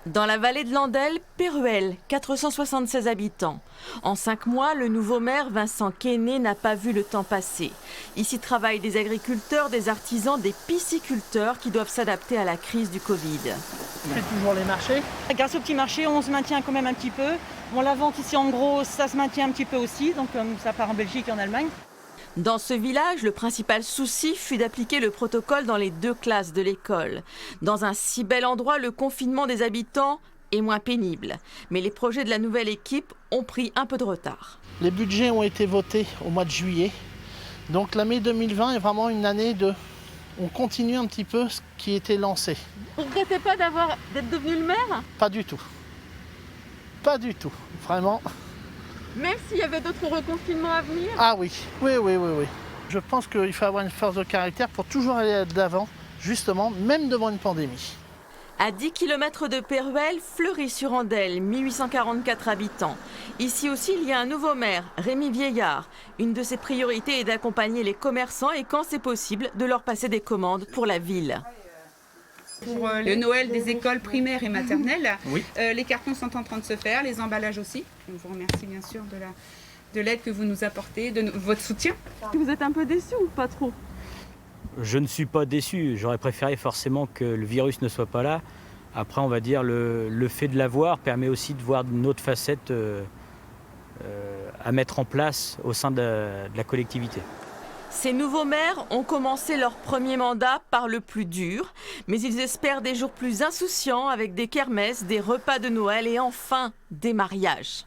Dans la vallée de l'Andelle, Péruel, 476 habitants. En 5 mois, le nouveau maire Vincent Quesnay n'a pas vu le temps passer. Ici travaillent des agriculteurs, des artisans, des pisciculteurs qui doivent s'adapter à la crise du Covid. On fait toujours les marchés. Grâce au petit marché, on se maintient quand même un petit peu. Bon, la vente ici en gros, ça se maintient un petit peu aussi, donc ça part en Belgique et en Allemagne. Dans ce village, le principal souci fut d'appliquer le protocole dans les 2 classes de l'école. Dans un si bel endroit, le confinement des habitants est moins pénible. Mais les projets de la nouvelle équipe ont pris un peu de retard. Les budgets ont été votés au mois de juillet. Donc l'année 2020 est vraiment une année de... On continue un petit peu ce qui était lancé. Vous ne regrettez pas d'être devenu le maire? Pas du tout. Pas du tout. Vraiment. Même s'il y avait d'autres reconfinements à venir? Ah oui. Oui. Je pense qu'il faut avoir une force de caractère pour toujours aller de l'avant, justement, même devant une pandémie. À 10 km de Péruel, Fleury-sur-Andelle, 1844 habitants. Ici aussi, il y a un nouveau maire, Rémi Vieillard. Une de ses priorités est d'accompagner les commerçants et, quand c'est possible, de leur passer des commandes pour la ville. Pour le Noël des écoles primaires et maternelles, oui. Les cartons sont en train de se faire, les emballages aussi. On vous remercie bien sûr de l'aide que vous nous apportez, de votre soutien. Vous êtes un peu déçu ou pas trop? Je ne suis pas déçu. J'aurais préféré forcément que le virus ne soit pas là. Après, on va dire, le fait de l'avoir permet aussi de voir une autre facette à mettre en place au sein de la collectivité. Ces nouveaux maires ont commencé leur premier mandat par le plus dur, mais ils espèrent des jours plus insouciants avec des kermesses, des repas de Noël et enfin des mariages.